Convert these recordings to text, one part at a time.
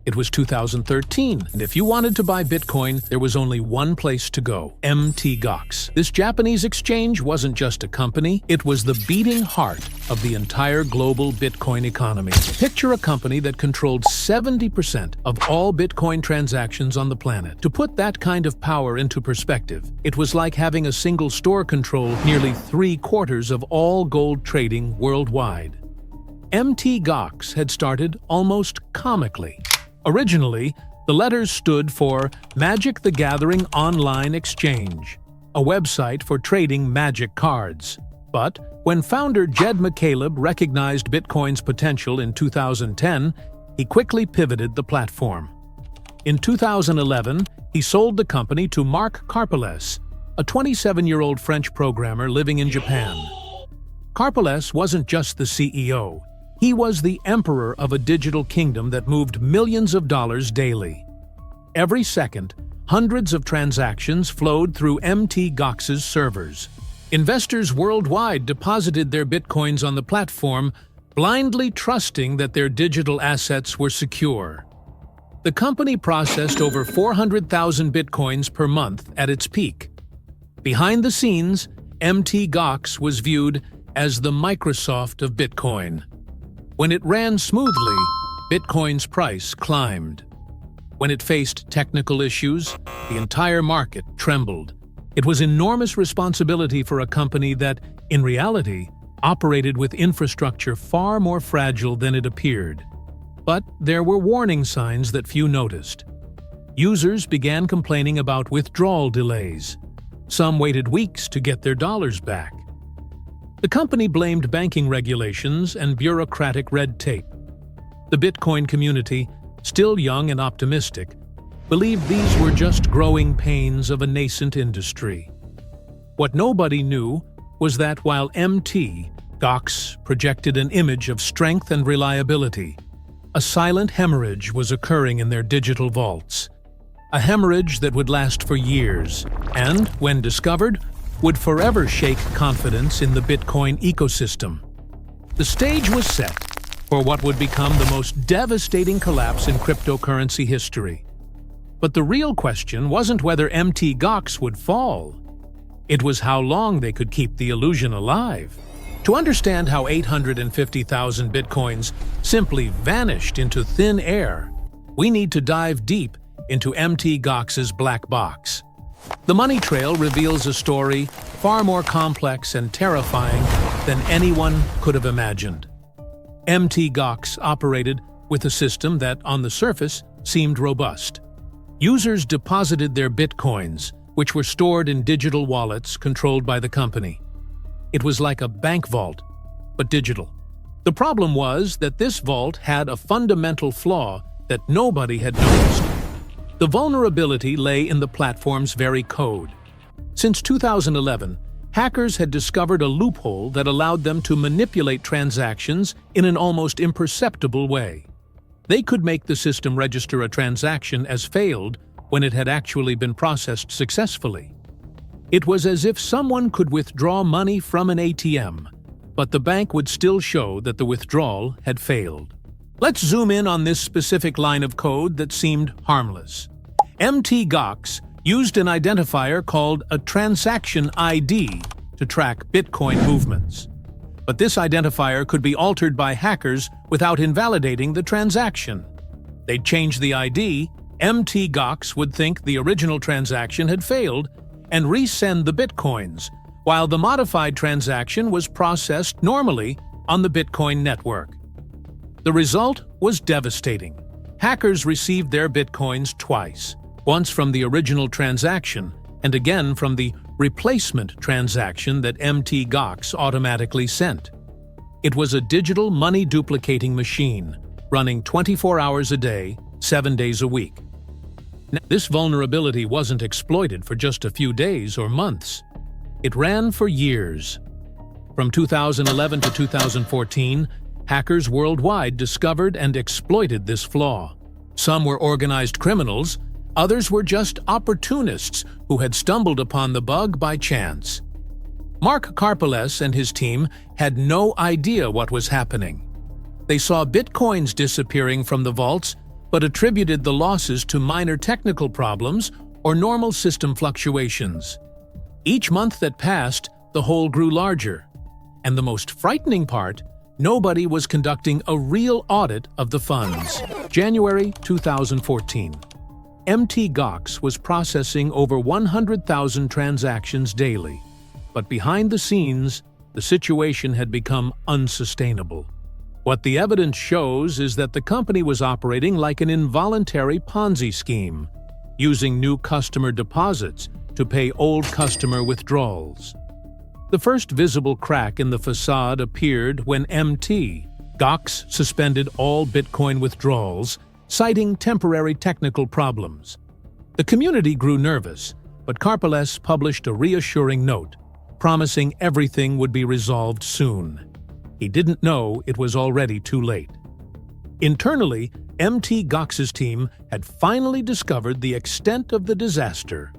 It was 2013, and if you wanted to buy Bitcoin, there was only one place to go: Mt. Gox. This Japanese exchange wasn't just a company, it was the beating heart of the entire global Bitcoin economy. Picture a company that controlled 70% of all Bitcoin transactions on the planet. To put that kind of power into perspective, it was like having a single store control nearly 3/4 of all gold trading worldwide. Mt. Gox had started almost comically. Originally, the letters stood for Magic the Gathering Online Exchange, a website for trading magic cards. But when founder Jed McCaleb recognized Bitcoin's potential in 2010, he quickly pivoted the platform. In 2011, he sold the company to Mark Karpelès, a 27-year-old French programmer living in Japan. Karpelès wasn't just the CEO. He was the emperor of a digital kingdom that moved millions of dollars daily. Every second, hundreds of transactions flowed through Mt. Gox's servers. Investors worldwide deposited their bitcoins on the platform, blindly trusting that their digital assets were secure. The company processed over 400,000 bitcoins per month at its peak. Behind the scenes, Mt. Gox was viewed as the Microsoft of Bitcoin. When it ran smoothly, Bitcoin's price climbed. When it faced technical issues, the entire market trembled. It was enormous responsibility for a company that, in reality, operated with infrastructure far more fragile than it appeared. But there were warning signs that few noticed. Users began complaining about withdrawal delays. Some waited weeks to get their dollars back. The company blamed banking regulations and bureaucratic red tape. The Bitcoin community, still young and optimistic, believed these were just growing pains of a nascent industry. What nobody knew was that while Mt. Gox projected an image of strength and reliability, a silent hemorrhage was occurring in their digital vaults. A hemorrhage that would last for years and, when discovered, would forever shake confidence in the Bitcoin ecosystem. The stage was set for what would become the most devastating collapse in cryptocurrency history. But the real question wasn't whether Mt. Gox would fall. It was how long they could keep the illusion alive. To understand how 850,000 bitcoins simply vanished into thin air, we need to dive deep into Mt. Gox's black box. The money trail reveals a story far more complex and terrifying than anyone could have imagined. Mt. Gox operated with a system that, on the surface, seemed robust. Users deposited their bitcoins, which were stored in digital wallets controlled by the company. It was like a bank vault, but digital. The problem was that this vault had a fundamental flaw that nobody had noticed. The vulnerability lay in the platform's very code. Since 2011, hackers had discovered a loophole that allowed them to manipulate transactions in an almost imperceptible way. They could make the system register a transaction as failed when it had actually been processed successfully. It was as if someone could withdraw money from an ATM, but the bank would still show that the withdrawal had failed. Let's zoom in on this specific line of code that seemed harmless. Mt. Gox used an identifier called a transaction ID to track Bitcoin movements. But this identifier could be altered by hackers without invalidating the transaction. They'd change the ID, Mt. Gox would think the original transaction had failed and resend the Bitcoins, while the modified transaction was processed normally on the Bitcoin network. The result was devastating. Hackers received their Bitcoins twice, once from the original transaction and again from the replacement transaction that Mt. Gox automatically sent. It was a digital money-duplicating machine, running 24 hours a day, 7 days a week. Now, this vulnerability wasn't exploited for just a few days or months. It ran for years. From 2011 to 2014, hackers worldwide discovered and exploited this flaw. Some were organized criminals, others were just opportunists who had stumbled upon the bug by chance. Mark Karpelès and his team had no idea what was happening. They saw bitcoins disappearing from the vaults, but attributed the losses to minor technical problems or normal system fluctuations. Each month that passed, the hole grew larger. And the most frightening part, nobody was conducting a real audit of the funds. January 2014. Mt. Gox was processing over 100,000 transactions daily. But behind the scenes, the situation had become unsustainable. What the evidence shows is that the company was operating like an involuntary Ponzi scheme, using new customer deposits to pay old customer withdrawals. The first visible crack in the facade appeared when Mt. Gox suspended all Bitcoin withdrawals, citing temporary technical problems. The community grew nervous, but Karpelès published a reassuring note, promising everything would be resolved soon. He didn't know it was already too late. Internally, Mt. Gox's team had finally discovered the extent of the disaster.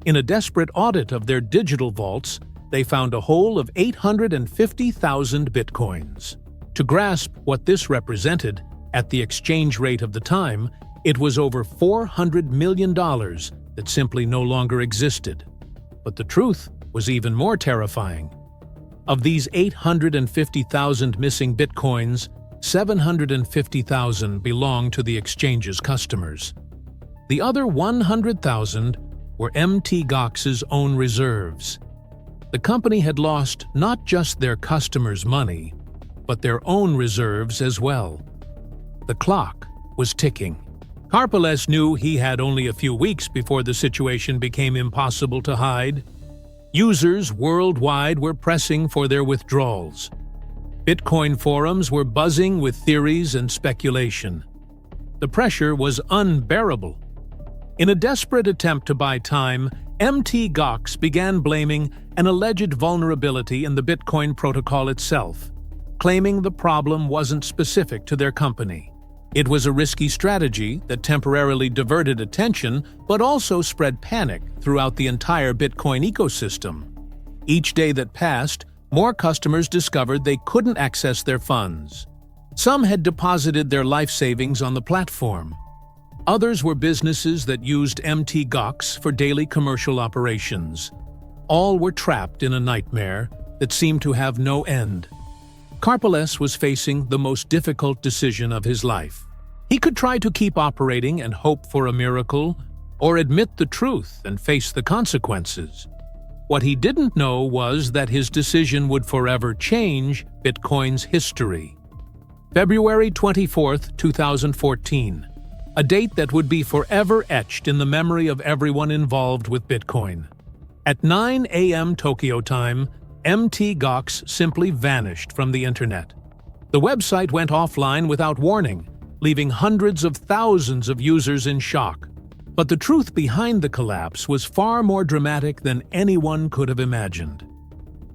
In a desperate audit of their digital vaults, they found a hole of 850,000 bitcoins. To grasp what this represented, at the exchange rate of the time, it was over $400 million that simply no longer existed. But the truth was even more terrifying. Of these 850,000 missing bitcoins, 750,000 belonged to the exchange's customers. The other 100,000 were Mt. Gox's own reserves. The company had lost not just their customers' money, but their own reserves as well. The clock was ticking. Karpelès knew he had only a few weeks before the situation became impossible to hide. Users worldwide were pressing for their withdrawals. Bitcoin forums were buzzing with theories and speculation. The pressure was unbearable. In a desperate attempt to buy time, Mt. Gox began blaming an alleged vulnerability in the Bitcoin protocol itself, claiming the problem wasn't specific to their company. It was a risky strategy that temporarily diverted attention but also spread panic throughout the entire Bitcoin ecosystem. Each day that passed, more customers discovered they couldn't access their funds. Some had deposited their life savings on the platform. Others were businesses that used Mt. Gox for daily commercial operations. All were trapped in a nightmare that seemed to have no end. Karpelès was facing the most difficult decision of his life. He could try to keep operating and hope for a miracle, or admit the truth and face the consequences. What he didn't know was that his decision would forever change Bitcoin's history. February 24, 2014, a date that would be forever etched in the memory of everyone involved with Bitcoin. At 9 a.m. Tokyo time, Mt. Gox simply vanished from the internet. The website went offline without warning, leaving hundreds of thousands of users in shock. But the truth behind the collapse was far more dramatic than anyone could have imagined.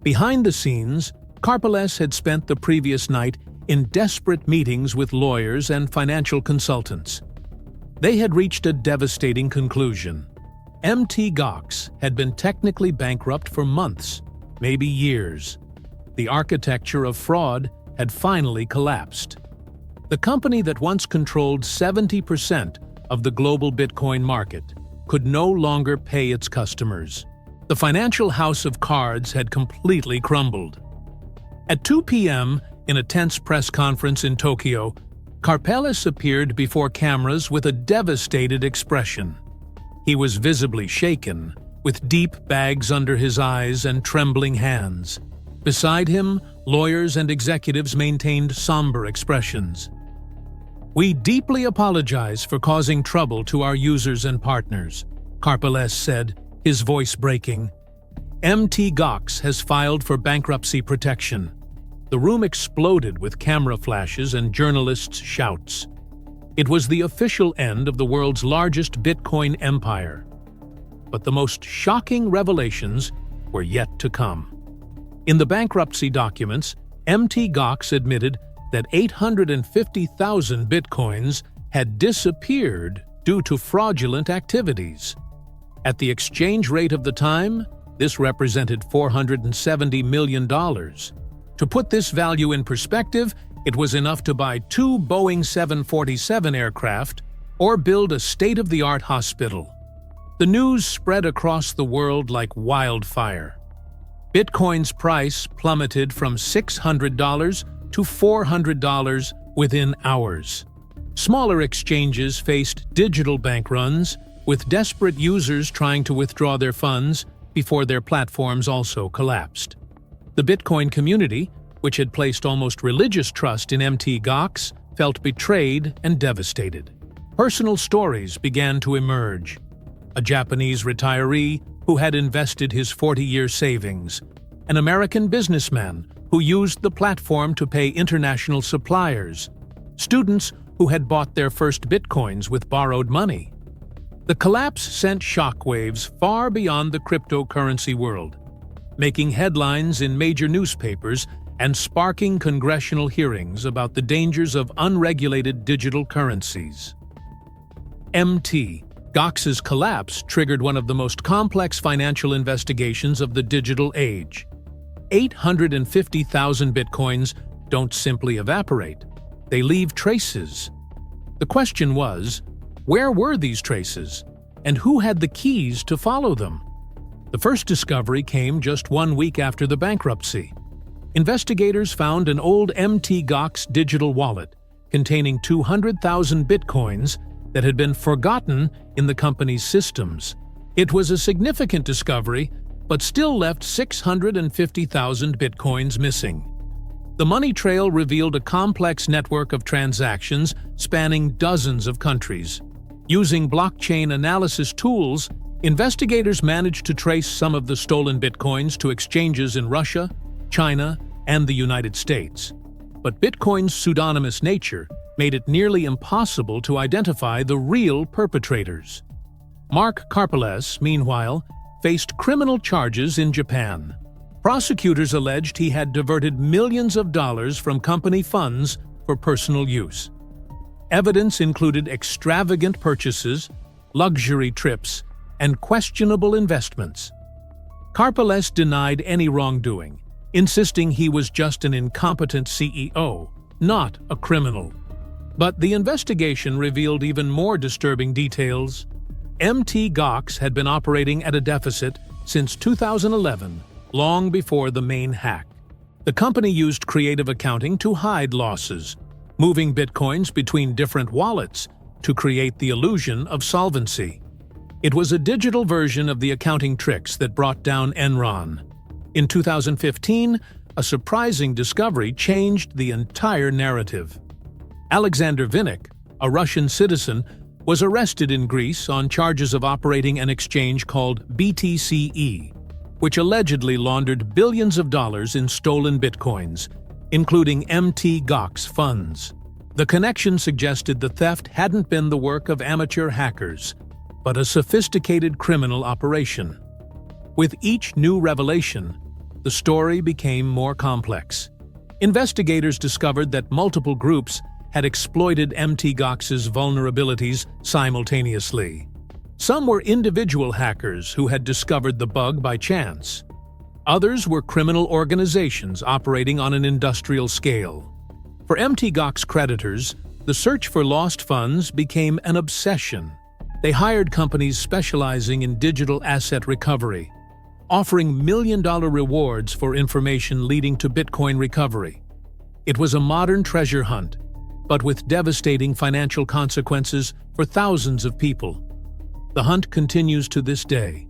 Behind the scenes, Karpelès had spent the previous night in desperate meetings with lawyers and financial consultants. They had reached a devastating conclusion. Mt. Gox had been technically bankrupt for months, maybe years. The architecture of fraud had finally collapsed. The company that once controlled 70% of the global Bitcoin market could no longer pay its customers. The financial house of cards had completely crumbled. At 2 p.m., in a tense press conference in Tokyo, Karpelès appeared before cameras with a devastated expression. He was visibly shaken, with deep bags under his eyes and trembling hands. Beside him, lawyers and executives maintained somber expressions. "We deeply apologize for causing trouble to our users and partners," Karpelès said, his voice breaking. "Mt. Gox has filed for bankruptcy protection." The room exploded with camera flashes and journalists' shouts. It was the official end of the world's largest Bitcoin empire. But the most shocking revelations were yet to come. In the bankruptcy documents, Mt. Gox admitted that 850,000 bitcoins had disappeared due to fraudulent activities. At the exchange rate of the time, this represented $470 million. To put this value in perspective, it was enough to buy 2 Boeing 747 aircraft or build a state-of-the-art hospital. The news spread across the world like wildfire. Bitcoin's price plummeted from $600 to $400 within hours. Smaller exchanges faced digital bank runs, with desperate users trying to withdraw their funds before their platforms also collapsed. The Bitcoin community, which had placed almost religious trust in Mt. Gox, felt betrayed and devastated. Personal stories began to emerge. A Japanese retiree who had invested his 40-year savings, an American businessman who used the platform to pay international suppliers, students who had bought their first bitcoins with borrowed money. The collapse sent shockwaves far beyond the cryptocurrency world, making headlines in major newspapers and sparking congressional hearings about the dangers of unregulated digital currencies. Mt. Gox's collapse triggered one of the most complex financial investigations of the digital age. 850,000 bitcoins don't simply evaporate. They leave traces. The question was, where were these traces, and who had the keys to follow them? The first discovery came just 1 week after the bankruptcy. Investigators found an old Mt. Gox digital wallet containing 200,000 bitcoins that had been forgotten in the company's systems. It was a significant discovery, but still left 650,000 bitcoins missing. The money trail revealed a complex network of transactions spanning dozens of countries. Using blockchain analysis tools, investigators managed to trace some of the stolen bitcoins to exchanges in Russia, China, and the United States. But Bitcoin's pseudonymous nature made it nearly impossible to identify the real perpetrators. Mark Karpelès, meanwhile, faced criminal charges in Japan. Prosecutors alleged he had diverted millions of dollars from company funds for personal use. Evidence included extravagant purchases, luxury trips, and questionable investments. Karpelès denied any wrongdoing, insisting he was just an incompetent CEO, not a criminal. But the investigation revealed even more disturbing details. Mt. Gox had been operating at a deficit since 2011, long before the main hack. The company used creative accounting to hide losses, moving bitcoins between different wallets to create the illusion of solvency. It was a digital version of the accounting tricks that brought down Enron. In 2015, a surprising discovery changed the entire narrative. Alexander Vinnik, a Russian citizen, was arrested in Greece on charges of operating an exchange called btc-e, which allegedly laundered billions of dollars in stolen bitcoins, including Mt. Gox funds. The connection suggested the theft hadn't been the work of amateur hackers, but a sophisticated criminal operation. With each new revelation, the story became more complex. Investigators discovered that multiple groups had exploited Mt. Gox's vulnerabilities simultaneously. Some were individual hackers who had discovered the bug by chance. Others were criminal organizations operating on an industrial scale. For Mt. Gox creditors, the search for lost funds became an obsession. They hired companies specializing in digital asset recovery, offering million-dollar rewards for information leading to Bitcoin recovery. It was a modern treasure hunt, but with devastating financial consequences for thousands of people. The hunt continues to this day,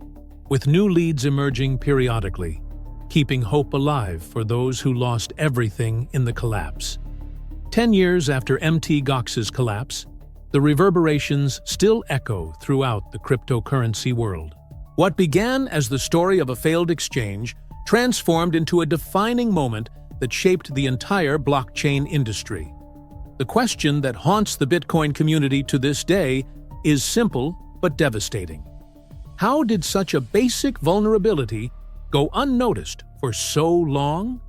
with new leads emerging periodically, keeping hope alive for those who lost everything in the collapse. 10 years after Mt. Gox's collapse, the reverberations still echo throughout the cryptocurrency world. What began as the story of a failed exchange transformed into a defining moment that shaped the entire blockchain industry. The question that haunts the Bitcoin community to this day is simple but devastating. How did such a basic vulnerability go unnoticed for so long?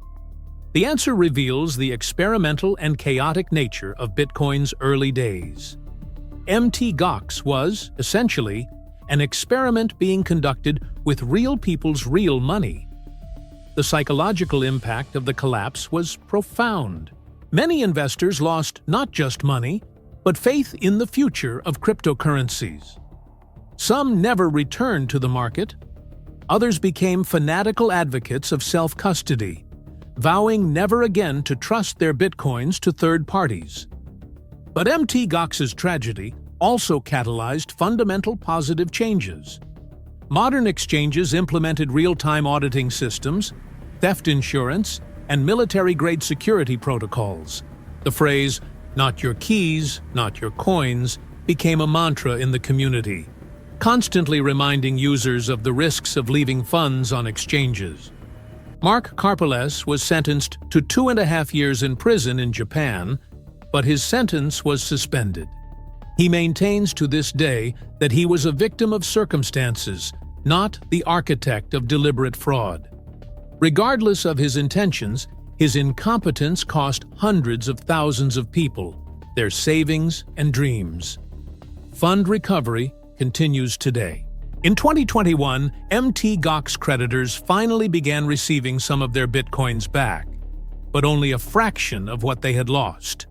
The answer reveals the experimental and chaotic nature of Bitcoin's early days. Mt. Gox was, essentially, an experiment being conducted with real people's real money. The psychological impact of the collapse was profound. Many investors lost not just money, but faith in the future of cryptocurrencies. Some never returned to the market. Others became fanatical advocates of self-custody, vowing never again to trust their bitcoins to third parties. But Mt. Gox's tragedy also catalyzed fundamental positive changes. Modern exchanges implemented real-time auditing systems, theft insurance, and military-grade security protocols. The phrase, "not your keys, not your coins," became a mantra in the community, constantly reminding users of the risks of leaving funds on exchanges. Mark Karpelès was sentenced to 2.5 years in prison in Japan, but his sentence was suspended. He maintains to this day that he was a victim of circumstances, not the architect of deliberate fraud. Regardless of his intentions, his incompetence cost hundreds of thousands of people their savings and dreams. Fund recovery continues today. In 2021, Mt. Gox creditors finally began receiving some of their bitcoins back, but only a fraction of what they had lost.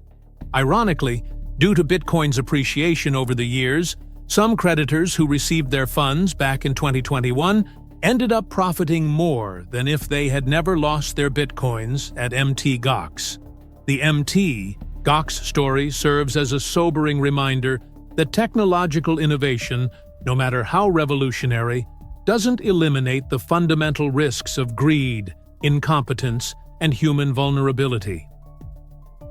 Ironically, due to Bitcoin's appreciation over the years, some creditors who received their funds back in 2021 ended up profiting more than if they had never lost their bitcoins at Mt. Gox. The Mt. Gox story serves as a sobering reminder that technological innovation, no matter how revolutionary, doesn't eliminate the fundamental risks of greed, incompetence, and human vulnerability.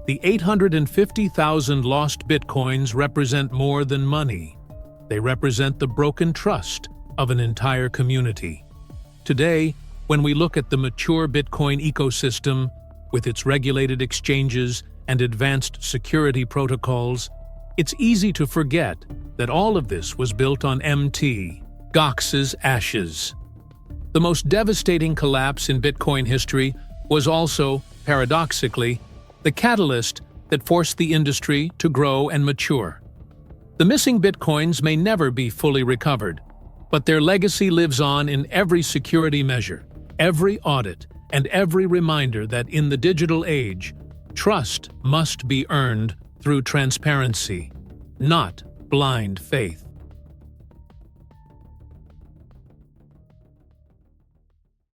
The 850,000 lost bitcoins represent more than money. They represent the broken trust of an entire community. Today, when we look at the mature Bitcoin ecosystem, with its regulated exchanges and advanced security protocols, it's easy to forget that all of this was built on Mt. Gox's ashes. The most devastating collapse in Bitcoin history was also, paradoxically, the catalyst that forced the industry to grow and mature. The missing bitcoins may never be fully recovered, but their legacy lives on in every security measure, every audit, and every reminder that in the digital age, trust must be earned through transparency, not blind faith.